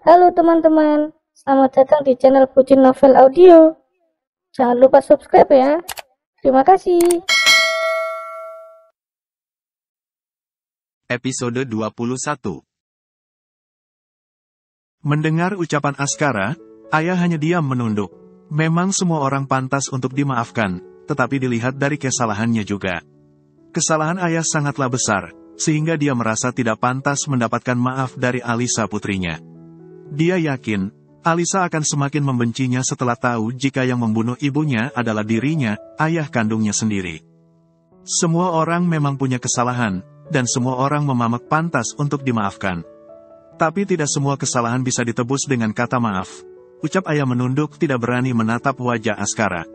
Halo teman-teman, selamat datang di channel Pucin Novel Audio. Jangan lupa subscribe ya. Terima kasih. Episode 21. Mendengar ucapan Askara, ayah hanya diam menunduk. Memang semua orang pantas untuk dimaafkan, tetapi dilihat dari kesalahannya juga. Kesalahan ayah sangatlah besar, sehingga dia merasa tidak pantas mendapatkan maaf dari Alisa putrinya. Dia yakin, Alisa akan semakin membencinya setelah tahu jika yang membunuh ibunya adalah dirinya, ayah kandungnya sendiri. Semua orang memang punya kesalahan, dan semua orang memamak pantas untuk dimaafkan. Tapi tidak semua kesalahan bisa ditebus dengan kata maaf. Ucap ayah menunduk tidak berani menatap wajah Askara.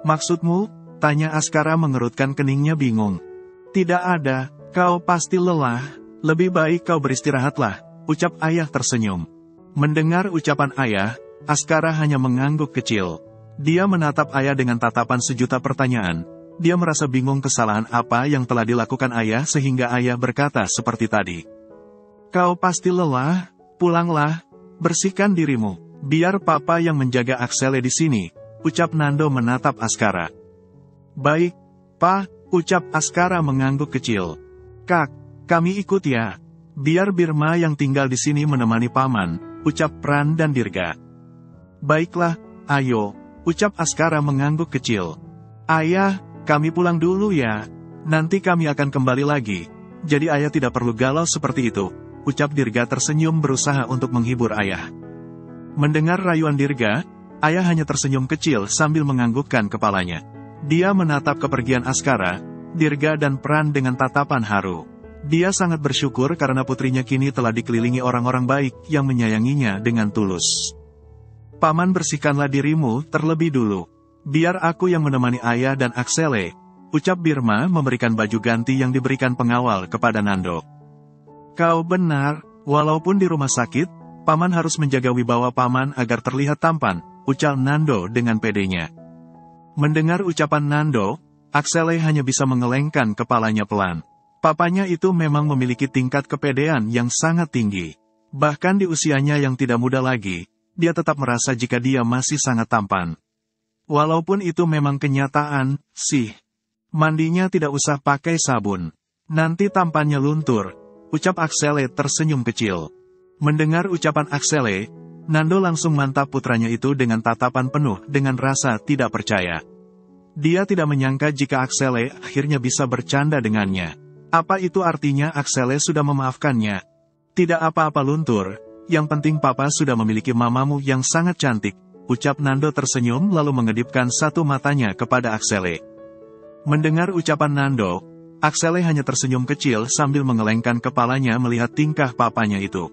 Maksudmu? Tanya Askara mengerutkan keningnya bingung. Tidak ada, kau pasti lelah, lebih baik kau beristirahatlah, ucap ayah tersenyum. Mendengar ucapan ayah, Askara hanya mengangguk kecil. Dia menatap ayah dengan tatapan sejuta pertanyaan. Dia merasa bingung kesalahan apa yang telah dilakukan ayah sehingga ayah berkata seperti tadi. Kau pasti lelah, pulanglah, bersihkan dirimu. Biar papa yang menjaga Axele di sini, ucap Nando menatap Askara. Baik, pa, ucap Askara mengangguk kecil. Kak, kami ikut ya. Biar Birma yang tinggal di sini menemani paman, ucap Pran dan Dirga. Baiklah, ayo, ucap Askara mengangguk kecil. Ayah, kami pulang dulu ya. Nanti kami akan kembali lagi. Jadi ayah tidak perlu galau seperti itu, ucap Dirga tersenyum berusaha untuk menghibur ayah. Mendengar rayuan Dirga, ayah hanya tersenyum kecil sambil menganggukkan kepalanya. Dia menatap kepergian Askara, Dirga dan Pran dengan tatapan haru. Dia sangat bersyukur karena putrinya kini telah dikelilingi orang-orang baik yang menyayanginya dengan tulus. Paman bersihkanlah dirimu terlebih dulu. Biar aku yang menemani ayah dan Axele, ucap Birma memberikan baju ganti yang diberikan pengawal kepada Nando. Kau benar, walaupun di rumah sakit, paman harus menjaga wibawa paman agar terlihat tampan, ucap Nando dengan pedenya. Mendengar ucapan Nando, Axele hanya bisa mengelengkan kepalanya pelan. Papanya itu memang memiliki tingkat kepedean yang sangat tinggi. Bahkan di usianya yang tidak muda lagi, dia tetap merasa jika dia masih sangat tampan. Walaupun itu memang kenyataan, sih. Mandinya tidak usah pakai sabun. Nanti tampannya luntur, ucap Axele tersenyum kecil. Mendengar ucapan Axele, Nando langsung mantap putranya itu dengan tatapan penuh dengan rasa tidak percaya. Dia tidak menyangka jika Axele akhirnya bisa bercanda dengannya. Apa itu artinya Axele sudah memaafkannya? Tidak apa-apa luntur, yang penting papa sudah memiliki mamamu yang sangat cantik, ucap Nando tersenyum lalu mengedipkan satu matanya kepada Axele. Mendengar ucapan Nando, Axele hanya tersenyum kecil sambil mengelengkan kepalanya melihat tingkah papanya itu.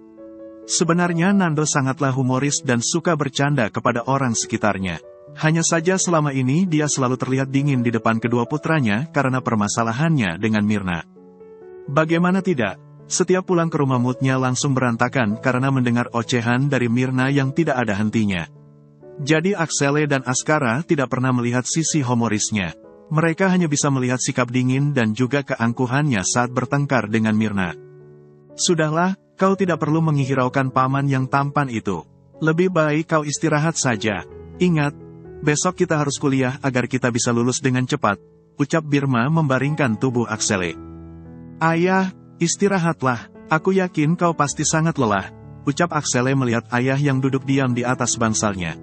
Sebenarnya Nando sangatlah humoris dan suka bercanda kepada orang sekitarnya. Hanya saja selama ini dia selalu terlihat dingin di depan kedua putranya karena permasalahannya dengan Mirna. Bagaimana tidak, setiap pulang ke rumah moodnya langsung berantakan karena mendengar ocehan dari Mirna yang tidak ada hentinya. Jadi Axele dan Askara tidak pernah melihat sisi humorisnya. Mereka hanya bisa melihat sikap dingin dan juga keangkuhannya saat bertengkar dengan Mirna. Sudahlah, kau tidak perlu menghiraukan paman yang tampan itu. Lebih baik kau istirahat saja. Ingat, besok kita harus kuliah agar kita bisa lulus dengan cepat, ucap Birma membaringkan tubuh Axele. Ayah, istirahatlah, aku yakin kau pasti sangat lelah, ucap Axele melihat ayah yang duduk diam di atas bangsalnya.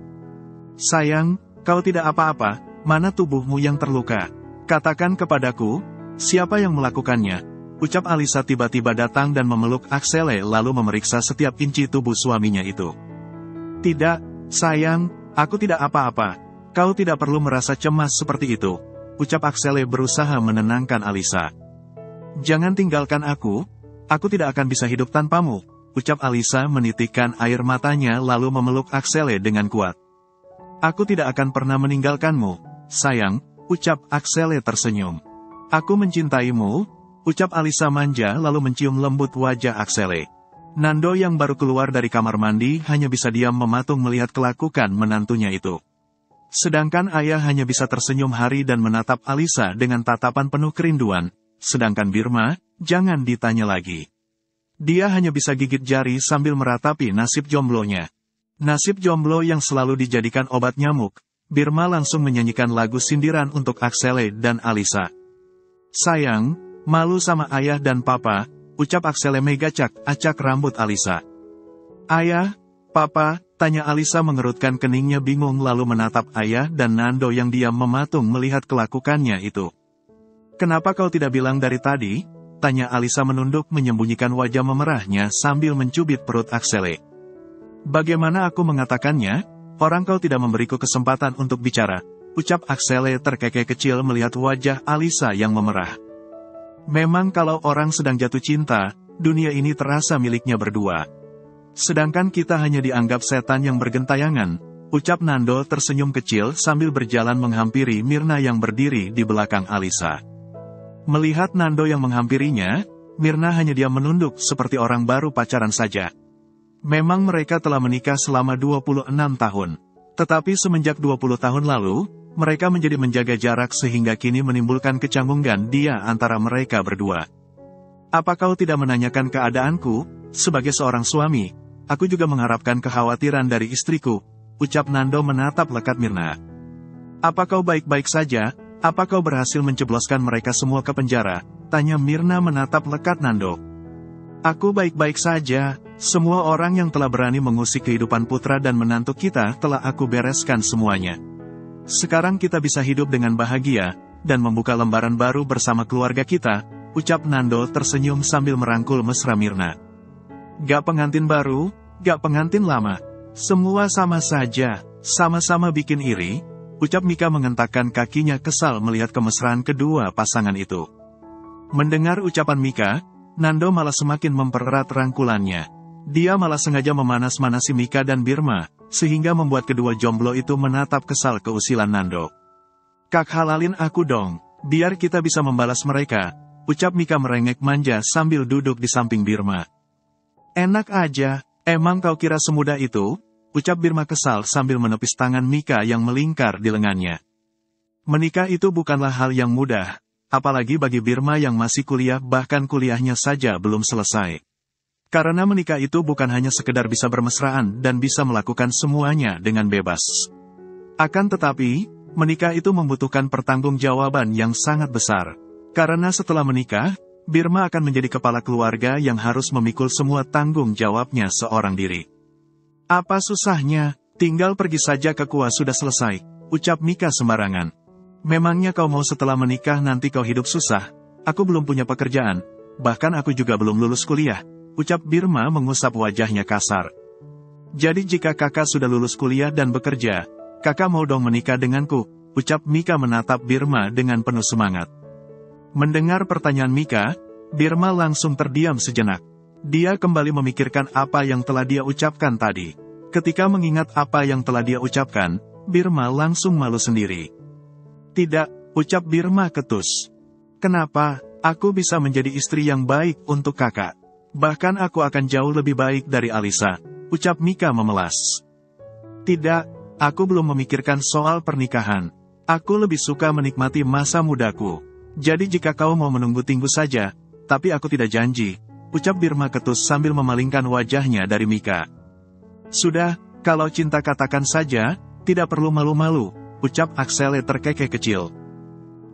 Sayang, kau tidak apa-apa, mana tubuhmu yang terluka? Katakan kepadaku, siapa yang melakukannya? Ucap Alisa tiba-tiba datang dan memeluk Axele lalu memeriksa setiap inci tubuh suaminya itu. Tidak, sayang, aku tidak apa-apa, kau tidak perlu merasa cemas seperti itu, ucap Axele berusaha menenangkan Alisa. Jangan tinggalkan aku tidak akan bisa hidup tanpamu, ucap Alisa menitikkan air matanya lalu memeluk Axele dengan kuat. Aku tidak akan pernah meninggalkanmu, sayang, ucap Axele tersenyum. Aku mencintaimu, ucap Alisa manja lalu mencium lembut wajah Axele. Nando yang baru keluar dari kamar mandi hanya bisa diam mematung melihat kelakukan menantunya itu. Sedangkan ayah hanya bisa tersenyum hari dan menatap Alisa dengan tatapan penuh kerinduan. Sedangkan Birma, jangan ditanya lagi. Dia hanya bisa gigit jari sambil meratapi nasib jomblonya. Nasib jomblo yang selalu dijadikan obat nyamuk. Birma langsung menyanyikan lagu sindiran untuk Axele dan Alisa. "Sayang, malu sama ayah dan papa," ucap Axele megacak acak rambut Alisa. "Ayah, papa?" tanya Alisa mengerutkan keningnya bingung lalu menatap ayah dan Nando yang diam mematung melihat kelakuannya itu. "Kenapa kau tidak bilang dari tadi?" tanya Alisa menunduk menyembunyikan wajah memerahnya sambil mencubit perut Axele. "Bagaimana aku mengatakannya? Orang kau tidak memberiku kesempatan untuk bicara," ucap Axele terkekeh kecil melihat wajah Alisa yang memerah. Memang kalau orang sedang jatuh cinta, dunia ini terasa miliknya berdua. Sedangkan kita hanya dianggap setan yang bergentayangan, ucap Nando tersenyum kecil sambil berjalan menghampiri Mirna yang berdiri di belakang Alisa. Melihat Nando yang menghampirinya, Mirna hanya diam menunduk seperti orang baru pacaran saja. Memang mereka telah menikah selama 26 tahun. Tetapi semenjak 20 tahun lalu, mereka menjadi menjaga jarak sehingga kini menimbulkan kecanggungan dia antara mereka berdua. "Apa kau tidak menanyakan keadaanku? Sebagai seorang suami, aku juga mengharapkan kekhawatiran dari istriku," ucap Nando menatap lekat Mirna. "Apa kau baik-baik saja? Apa kau berhasil mencebloskan mereka semua ke penjara?" tanya Mirna menatap lekat Nando. "Aku baik-baik saja. Semua orang yang telah berani mengusik kehidupan putra dan menantu kita telah aku bereskan semuanya. Sekarang kita bisa hidup dengan bahagia, dan membuka lembaran baru bersama keluarga kita," ucap Nando tersenyum sambil merangkul mesra Mirna. "Gak pengantin baru, gak pengantin lama. Semua sama saja, sama-sama bikin iri," ucap Mika mengentakkan kakinya kesal melihat kemesraan kedua pasangan itu. Mendengar ucapan Mika, Nando malah semakin mempererat rangkulannya. Dia malah sengaja memanas-manasi Mika dan Birma, sehingga membuat kedua jomblo itu menatap kesal keusilan Nando. "Kak halalin aku dong, biar kita bisa membalas mereka," ucap Mika merengek manja sambil duduk di samping Birma. "Enak aja, emang kau kira semudah itu?" ucap Birma kesal sambil menepis tangan Mika yang melingkar di lengannya. Menikah itu bukanlah hal yang mudah, apalagi bagi Birma yang masih kuliah bahkan kuliahnya saja belum selesai. Karena menikah itu bukan hanya sekedar bisa bermesraan dan bisa melakukan semuanya dengan bebas. Akan tetapi, menikah itu membutuhkan pertanggungjawaban yang sangat besar. Karena setelah menikah, Birma akan menjadi kepala keluarga yang harus memikul semua tanggung jawabnya seorang diri. "Apa susahnya, tinggal pergi saja ke Kua sudah selesai," ucap Mika sembarangan. "Memangnya kau mau setelah menikah nanti kau hidup susah? Aku belum punya pekerjaan, bahkan aku juga belum lulus kuliah," ucap Birma mengusap wajahnya kasar. "Jadi jika kakak sudah lulus kuliah dan bekerja, kakak mau dong menikah denganku," ucap Mika menatap Birma dengan penuh semangat. Mendengar pertanyaan Mika, Birma langsung terdiam sejenak. Dia kembali memikirkan apa yang telah dia ucapkan tadi. Ketika mengingat apa yang telah dia ucapkan, Birma langsung malu sendiri. "Tidak," ucap Birma ketus. "Kenapa? Aku bisa menjadi istri yang baik untuk kakak. Bahkan aku akan jauh lebih baik dari Alisa," ucap Mika memelas. "Tidak, aku belum memikirkan soal pernikahan. Aku lebih suka menikmati masa mudaku. Jadi jika kau mau menunggu-tunggu saja, tapi aku tidak janji," ucap Birma ketus sambil memalingkan wajahnya dari Mika. "Sudah, kalau cinta katakan saja, tidak perlu malu-malu," ucap Axele terkekeh kecil.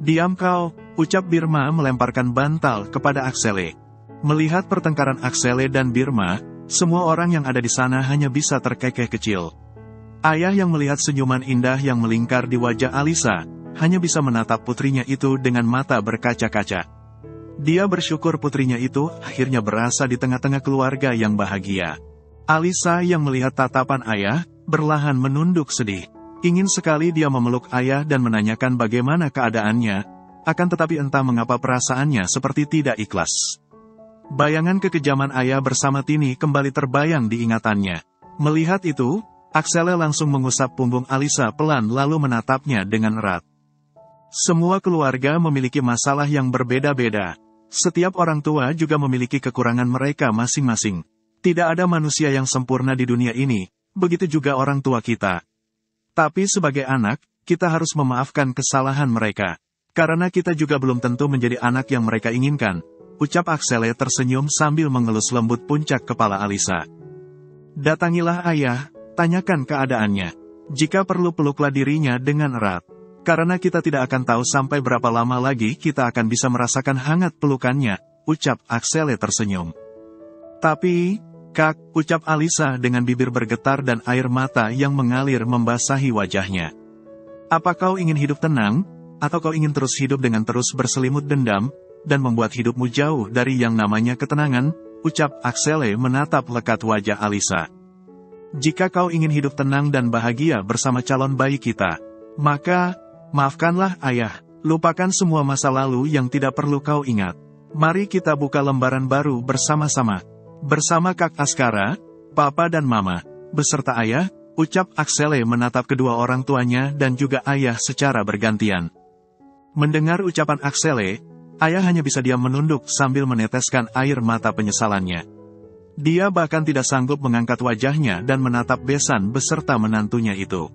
"Diam kau," ucap Birma melemparkan bantal kepada Axele. Melihat pertengkaran Axele dan Birma, semua orang yang ada di sana hanya bisa terkekeh kecil. Ayah yang melihat senyuman indah yang melingkar di wajah Alisa, hanya bisa menatap putrinya itu dengan mata berkaca-kaca. Dia bersyukur putrinya itu akhirnya berasa di tengah-tengah keluarga yang bahagia. Alisa yang melihat tatapan ayah, berlahan menunduk sedih. Ingin sekali dia memeluk ayah dan menanyakan bagaimana keadaannya, akan tetapi entah mengapa perasaannya seperti tidak ikhlas. Bayangan kekejaman ayah bersama Tini kembali terbayang di ingatannya. Melihat itu, Axele langsung mengusap punggung Alisa pelan lalu menatapnya dengan erat. Semua keluarga memiliki masalah yang berbeda-beda. Setiap orang tua juga memiliki kekurangan mereka masing-masing. Tidak ada manusia yang sempurna di dunia ini, begitu juga orang tua kita. Tapi sebagai anak, kita harus memaafkan kesalahan mereka. Karena kita juga belum tentu menjadi anak yang mereka inginkan. ucap Axele tersenyum sambil mengelus lembut puncak kepala Alisa. Datangilah ayah, tanyakan keadaannya. Jika perlu peluklah dirinya dengan erat. Karena kita tidak akan tahu sampai berapa lama lagi kita akan bisa merasakan hangat pelukannya, ucap Axele tersenyum. Tapi, Kak, ucap Alisa dengan bibir bergetar dan air mata yang mengalir membasahi wajahnya. Apa kau ingin hidup tenang, atau kau ingin terus hidup dengan terus berselimut dendam, dan membuat hidupmu jauh dari yang namanya ketenangan, ucap Axele menatap lekat wajah Alisa. Jika kau ingin hidup tenang dan bahagia bersama calon bayi kita, maka, maafkanlah ayah, lupakan semua masa lalu yang tidak perlu kau ingat. Mari kita buka lembaran baru bersama-sama. Bersama Kak Askara, Papa dan Mama, beserta ayah, ucap Axele menatap kedua orang tuanya dan juga ayah secara bergantian. Mendengar ucapan Axele, ayah hanya bisa diam menunduk sambil meneteskan air mata penyesalannya. Dia bahkan tidak sanggup mengangkat wajahnya dan menatap besan beserta menantunya itu.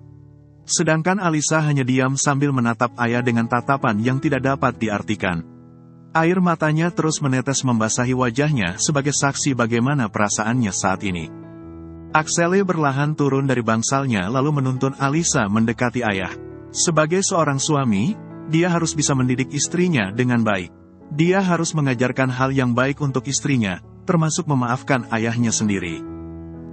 Sedangkan Alisa hanya diam sambil menatap ayah dengan tatapan yang tidak dapat diartikan. Air matanya terus menetes membasahi wajahnya sebagai saksi bagaimana perasaannya saat ini. Axele berlahan turun dari bangsalnya lalu menuntun Alisa mendekati ayah. Sebagai seorang suami, dia harus bisa mendidik istrinya dengan baik. Dia harus mengajarkan hal yang baik untuk istrinya, termasuk memaafkan ayahnya sendiri.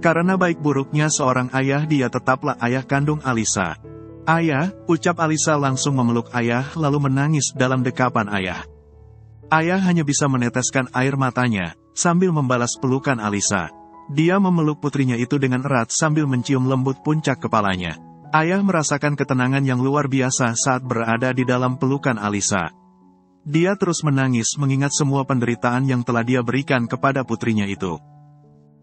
Karena baik buruknya seorang ayah, dia tetaplah ayah kandung Alisa. Ayah, ucap Alisa langsung memeluk ayah lalu menangis dalam dekapan ayah. Ayah hanya bisa meneteskan air matanya, sambil membalas pelukan Alisa. Dia memeluk putrinya itu dengan erat sambil mencium lembut puncak kepalanya. Ayah merasakan ketenangan yang luar biasa saat berada di dalam pelukan Alisa. Dia terus menangis mengingat semua penderitaan yang telah dia berikan kepada putrinya itu.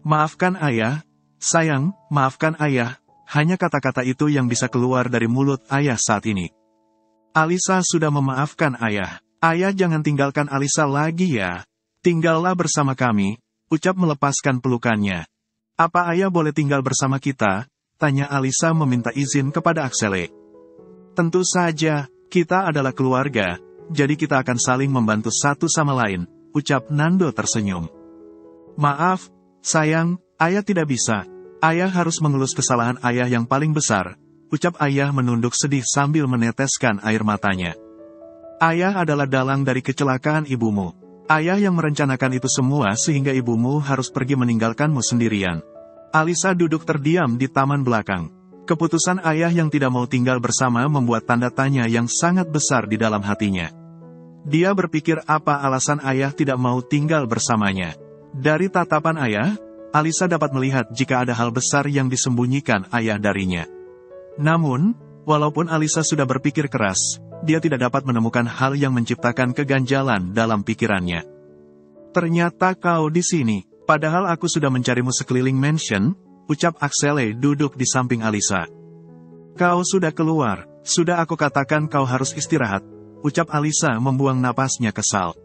Maafkan ayah, sayang, maafkan ayah, hanya kata-kata itu yang bisa keluar dari mulut ayah saat ini. Alisa sudah memaafkan ayah. Ayah jangan tinggalkan Alisa lagi ya. Tinggallah bersama kami, ucap melepaskan pelukannya. Apa ayah boleh tinggal bersama kita? Tanya Alisa meminta izin kepada Axele. Tentu saja, kita adalah keluarga, jadi kita akan saling membantu satu sama lain, ucap Nando tersenyum. Maaf, sayang, ayah tidak bisa. Ayah harus mengelus kesalahan ayah yang paling besar, ucap ayah menunduk sedih sambil meneteskan air matanya. Ayah adalah dalang dari kecelakaan ibumu. Ayah yang merencanakan itu semua sehingga ibumu harus pergi meninggalkanmu sendirian. Alisa duduk terdiam di taman belakang. Keputusan ayah yang tidak mau tinggal bersama membuat tanda tanya yang sangat besar di dalam hatinya. Dia berpikir apa alasan ayah tidak mau tinggal bersamanya. Dari tatapan ayah, Alisa dapat melihat jika ada hal besar yang disembunyikan ayah darinya. Namun, walaupun Alisa sudah berpikir keras, dia tidak dapat menemukan hal yang menciptakan keganjalan dalam pikirannya. Ternyata kau di sini, padahal aku sudah mencarimu sekeliling mansion, ucap Axele duduk di samping Alisa. Kau sudah keluar, sudah aku katakan kau harus istirahat, ucap Alisa membuang napasnya kesal.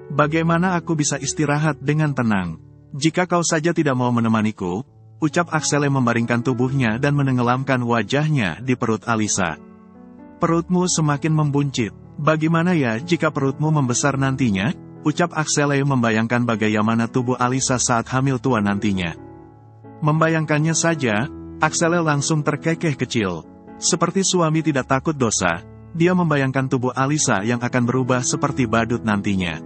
Bagaimana aku bisa istirahat dengan tenang? Jika kau saja tidak mau menemaniku, ucap Axele membaringkan tubuhnya dan menenggelamkan wajahnya di perut Alisa. Perutmu semakin membuncit. Bagaimana ya jika perutmu membesar nantinya? Ucap Axele membayangkan bagaimana tubuh Alisa saat hamil tua nantinya. Membayangkannya saja, Axele langsung terkekeh kecil. Seperti suami tidak takut dosa, dia membayangkan tubuh Alisa yang akan berubah seperti badut nantinya.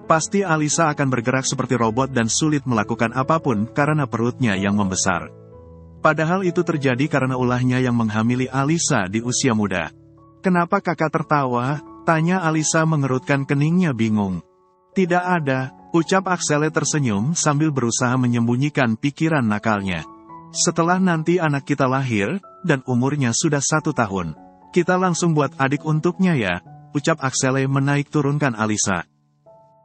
Pasti Alisa akan bergerak seperti robot dan sulit melakukan apapun karena perutnya yang membesar. Padahal itu terjadi karena ulahnya yang menghamili Alisa di usia muda. Kenapa kakak tertawa? Tanya Alisa mengerutkan keningnya bingung. Tidak ada, ucap Axele tersenyum sambil berusaha menyembunyikan pikiran nakalnya. Setelah nanti anak kita lahir, dan umurnya sudah 1 tahun. Kita langsung buat adik untuknya ya, ucap Axele menaik turunkan Alisa.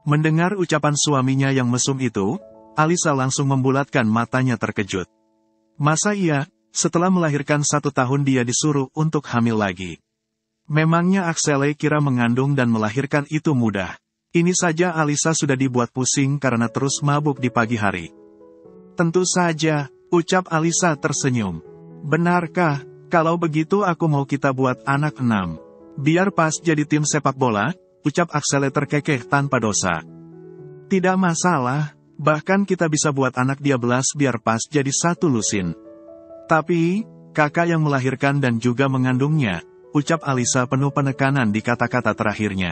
Mendengar ucapan suaminya yang mesum itu, Alisa langsung membulatkan matanya terkejut. Masa iya, setelah melahirkan 1 tahun dia disuruh untuk hamil lagi? Memangnya Axele kira mengandung dan melahirkan itu mudah? Ini saja Alisa sudah dibuat pusing karena terus mabuk di pagi hari. Tentu saja, ucap Alisa tersenyum. Benarkah? Kalau begitu aku mau kita buat anak 6. Biar pas jadi tim sepak bola, ucap Axele terkekeh tanpa dosa. Tidak masalah, bahkan kita bisa buat anak dia belas biar pas jadi satu lusin. Tapi, kakak yang melahirkan dan juga mengandungnya, ucap Alisa penuh penekanan di kata-kata terakhirnya.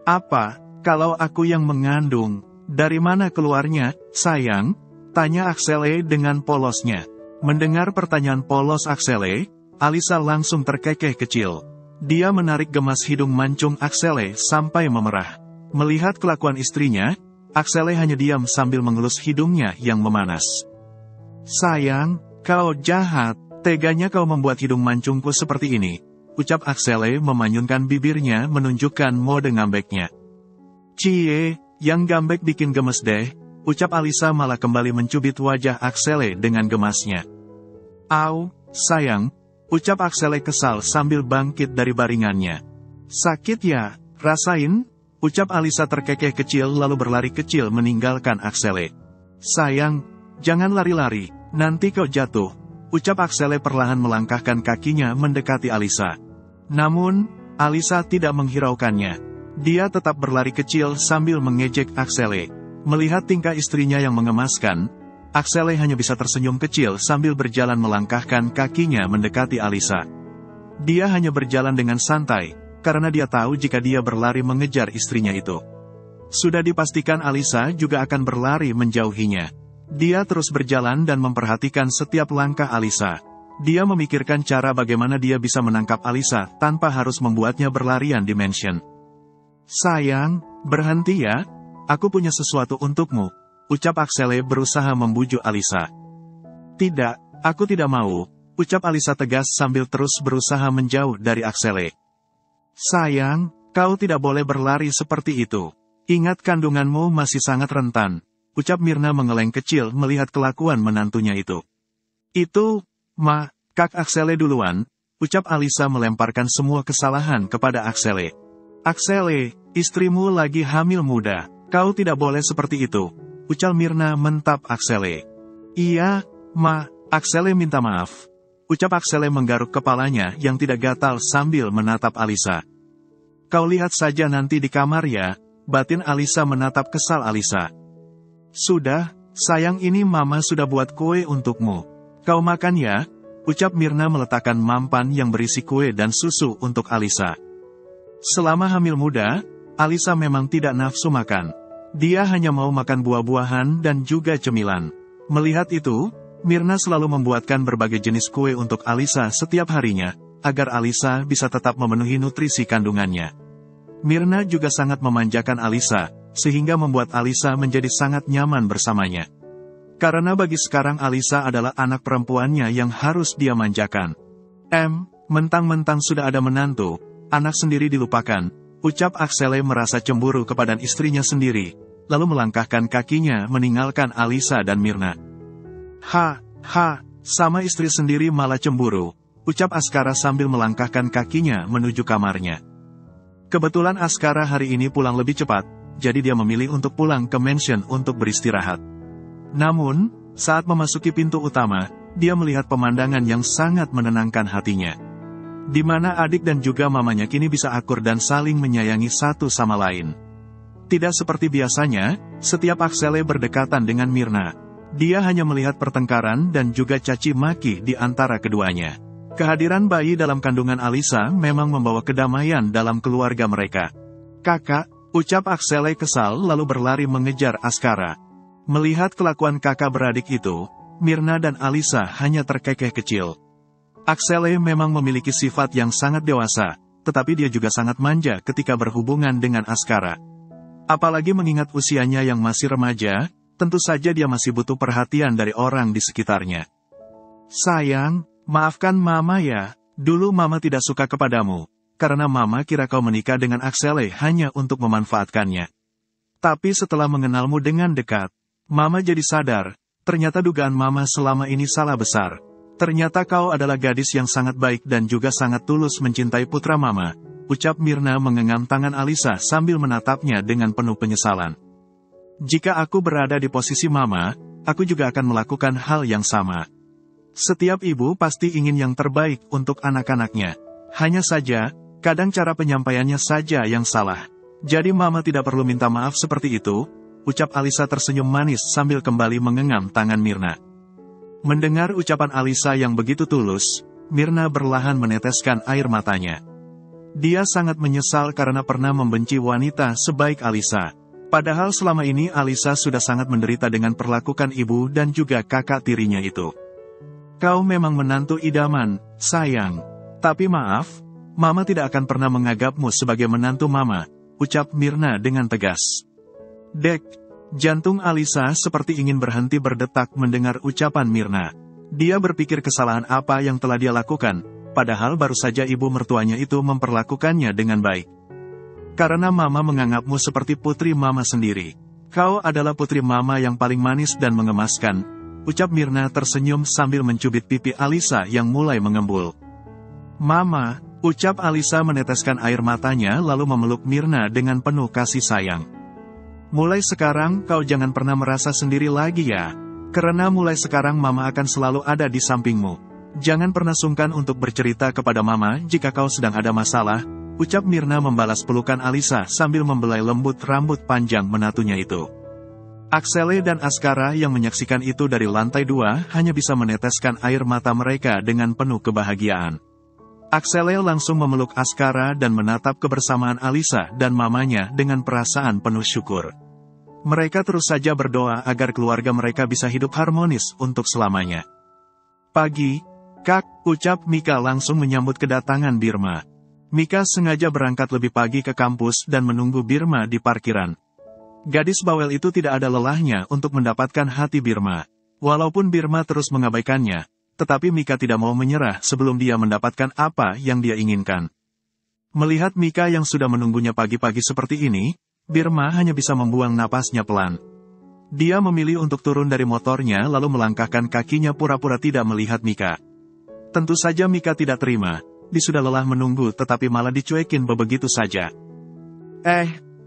Apa, kalau aku yang mengandung? Dari mana keluarnya, sayang? Tanya Axele dengan polosnya. Mendengar pertanyaan polos Axele, Alisa langsung terkekeh kecil. Dia menarik gemas hidung mancung Axele sampai memerah. Melihat kelakuan istrinya, Axele hanya diam sambil mengelus hidungnya yang memanas. Sayang, kau jahat, teganya kau membuat hidung mancungku seperti ini, ucap Axele memanyunkan bibirnya menunjukkan mode ngambeknya. Cie, yang ngambek bikin gemes deh, ucap Alisa malah kembali mencubit wajah Axele dengan gemasnya. Au, sayang, ucap Axele kesal sambil bangkit dari baringannya. Sakit ya, rasain, ucap Alisa terkekeh kecil lalu berlari kecil meninggalkan Axele. Sayang, jangan lari-lari, nanti kau jatuh, ucap Axele perlahan melangkahkan kakinya mendekati Alisa. Namun, Alisa tidak menghiraukannya. Dia tetap berlari kecil sambil mengejek Axele. Melihat tingkah istrinya yang mengemaskan, Axele hanya bisa tersenyum kecil sambil berjalan melangkahkan kakinya mendekati Alisa. Dia hanya berjalan dengan santai, karena dia tahu jika dia berlari mengejar istrinya itu, sudah dipastikan Alisa juga akan berlari menjauhinya. Dia terus berjalan dan memperhatikan setiap langkah Alisa. Dia memikirkan cara bagaimana dia bisa menangkap Alisa tanpa harus membuatnya berlarian di mansion. Sayang, berhenti ya, aku punya sesuatu untukmu, ucap Axele berusaha membujuk Alisa. Tidak, aku tidak mau, ucap Alisa tegas sambil terus berusaha menjauh dari Axele. Sayang, kau tidak boleh berlari seperti itu. Ingat kandunganmu masih sangat rentan, ucap Mirna mengeleng kecil melihat kelakuan menantunya itu. Itu, Kak Axele duluan, ucap Alisa melemparkan semua kesalahan kepada Axele. Axele, istrimu lagi hamil muda, kau tidak boleh seperti itu, ucap Mirna mentap Axele. Iya, Axele minta maaf, ucap Axele menggaruk kepalanya yang tidak gatal sambil menatap Alisa. Kau lihat saja nanti di kamar ya, batin Alisa menatap kesal Alisa. Sudah, sayang ini mama sudah buat kue untukmu. Kau makan ya, ucap Mirna meletakkan mampan yang berisi kue dan susu untuk Alisa. Selama hamil muda, Alisa memang tidak nafsu makan. Dia hanya mau makan buah-buahan dan juga cemilan. Melihat itu, Mirna selalu membuatkan berbagai jenis kue untuk Alisa setiap harinya, agar Alisa bisa tetap memenuhi nutrisi kandungannya. Mirna juga sangat memanjakan Alisa, sehingga membuat Alisa menjadi sangat nyaman bersamanya. Karena bagi sekarang Alisa adalah anak perempuannya yang harus dia manjakan. Mentang-mentang sudah ada menantu, anak sendiri dilupakan, ucap Axele merasa cemburu kepada istrinya sendiri, lalu melangkahkan kakinya meninggalkan Alisa dan Mirna. Sama istri sendiri malah cemburu, ucap Askara sambil melangkahkan kakinya menuju kamarnya. Kebetulan Askara hari ini pulang lebih cepat, jadi dia memilih untuk pulang ke mansion untuk beristirahat. Namun, saat memasuki pintu utama, dia melihat pemandangan yang sangat menenangkan hatinya. Di mana adik dan juga mamanya kini bisa akur dan saling menyayangi satu sama lain. Tidak seperti biasanya, setiap Axele berdekatan dengan Mirna. Dia hanya melihat pertengkaran dan juga caci maki di antara keduanya. Kehadiran bayi dalam kandungan Alisa memang membawa kedamaian dalam keluarga mereka. Kakak, ucap Axele kesal lalu berlari mengejar Askara. Melihat kelakuan kakak beradik itu, Mirna dan Alisa hanya terkekeh kecil. Axele memang memiliki sifat yang sangat dewasa, tetapi dia juga sangat manja ketika berhubungan dengan Askara. Apalagi mengingat usianya yang masih remaja, tentu saja dia masih butuh perhatian dari orang di sekitarnya. Sayang, maafkan mama ya, dulu mama tidak suka kepadamu, karena mama kira kau menikah dengan Axele hanya untuk memanfaatkannya. Tapi setelah mengenalmu dengan dekat, mama jadi sadar, ternyata dugaan mama selama ini salah besar. Ternyata kau adalah gadis yang sangat baik dan juga sangat tulus mencintai putra mama, ucap Mirna menggenggam tangan Alisa sambil menatapnya dengan penuh penyesalan. Jika aku berada di posisi mama, aku juga akan melakukan hal yang sama. Setiap ibu pasti ingin yang terbaik untuk anak-anaknya. Hanya saja, kadang cara penyampaiannya saja yang salah. Jadi mama tidak perlu minta maaf seperti itu, ucap Alisa tersenyum manis sambil kembali menggenggam tangan Mirna. Mendengar ucapan Alisa yang begitu tulus, Mirna berlahan meneteskan air matanya. Dia sangat menyesal karena pernah membenci wanita sebaik Alisa. Padahal selama ini Alisa sudah sangat menderita dengan perlakuan ibu dan juga kakak tirinya itu. Kau memang menantu idaman, sayang. Tapi maaf, Mama tidak akan pernah menganggapmu sebagai menantu Mama, ucap Mirna dengan tegas. Dek, jantung Alisa seperti ingin berhenti berdetak mendengar ucapan Mirna. Dia berpikir kesalahan apa yang telah dia lakukan, padahal baru saja ibu mertuanya itu memperlakukannya dengan baik. Karena Mama menganggapmu seperti putri Mama sendiri. Kau adalah putri Mama yang paling manis dan mengemaskan, ucap Mirna tersenyum sambil mencubit pipi Alisa yang mulai mengembul. Mama, ucap Alisa meneteskan air matanya lalu memeluk Mirna dengan penuh kasih sayang. Mulai sekarang kau jangan pernah merasa sendiri lagi ya. Karena mulai sekarang Mama akan selalu ada di sampingmu. Jangan pernah sungkan untuk bercerita kepada Mama jika kau sedang ada masalah, ucap Mirna membalas pelukan Alisa sambil membelai lembut rambut panjang menatunya itu. Aksele dan Askara yang menyaksikan itu dari lantai 2 hanya bisa meneteskan air mata mereka dengan penuh kebahagiaan. Aksele langsung memeluk Askara dan menatap kebersamaan Alisa dan mamanya dengan perasaan penuh syukur. Mereka terus saja berdoa agar keluarga mereka bisa hidup harmonis untuk selamanya. Pagi, Kak, ucap Mika langsung menyambut kedatangan Birma. Mika sengaja berangkat lebih pagi ke kampus dan menunggu Birma di parkiran. Gadis bawel itu tidak ada lelahnya untuk mendapatkan hati Birma. Walaupun Birma terus mengabaikannya, tetapi Mika tidak mau menyerah sebelum dia mendapatkan apa yang dia inginkan. Melihat Mika yang sudah menunggunya pagi-pagi seperti ini, Birma hanya bisa membuang napasnya pelan. Dia memilih untuk turun dari motornya lalu melangkahkan kakinya pura-pura tidak melihat Mika. Tentu saja Mika tidak terima, dia sudah lelah menunggu tetapi malah dicuekin begitu saja.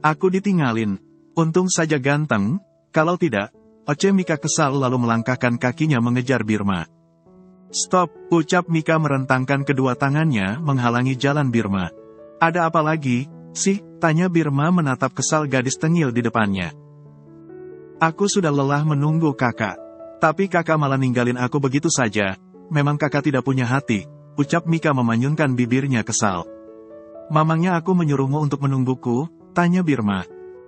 Aku ditinggalin. Untung saja ganteng, kalau tidak, Oce Mika kesal lalu melangkahkan kakinya mengejar Birma. Stop, ucap Mika merentangkan kedua tangannya menghalangi jalan Birma. Ada apa lagi, sih? Tanya Birma menatap kesal gadis tengil di depannya. Aku sudah lelah menunggu kakak. Tapi kakak malah ninggalin aku begitu saja. Memang kakak tidak punya hati, ucap Mika memanyunkan bibirnya kesal. Mamangnya aku menyuruhmu untuk menungguku, tanya Birma.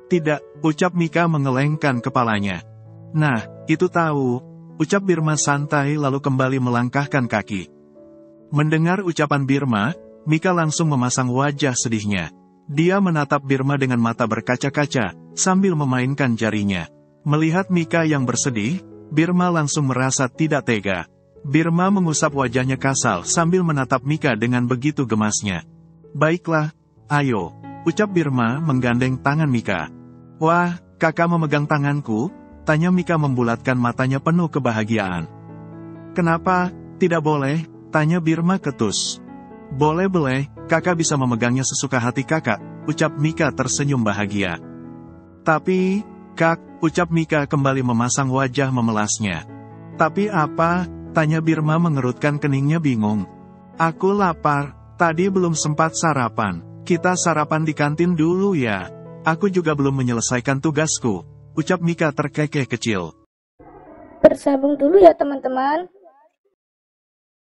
Tidak, ucap Mika mengelengkan kepalanya. Nah, itu tahu, ucap Birma santai lalu kembali melangkahkan kaki. Mendengar ucapan Birma, Mika langsung memasang wajah sedihnya. Dia menatap Birma dengan mata berkaca-kaca, sambil memainkan jarinya. Melihat Mika yang bersedih, Birma langsung merasa tidak tega. Birma mengusap wajahnya kasar sambil menatap Mika dengan begitu gemasnya. Baiklah, ayo, ucap Birma menggandeng tangan Mika. Wah, kakak memegang tanganku? Tanya Mika membulatkan matanya penuh kebahagiaan. Kenapa, tidak boleh? Tanya Birma ketus. Boleh, kakak bisa memegangnya sesuka hati kakak, ucap Mika tersenyum bahagia. Tapi, Kak, ucap Mika kembali memasang wajah memelasnya. Tapi apa? Tanya Birma mengerutkan keningnya bingung. Aku lapar, tadi belum sempat sarapan. Kita sarapan di kantin dulu ya. Aku juga belum menyelesaikan tugasku, ucap Mika terkekeh kecil. Bersambung dulu ya teman-teman.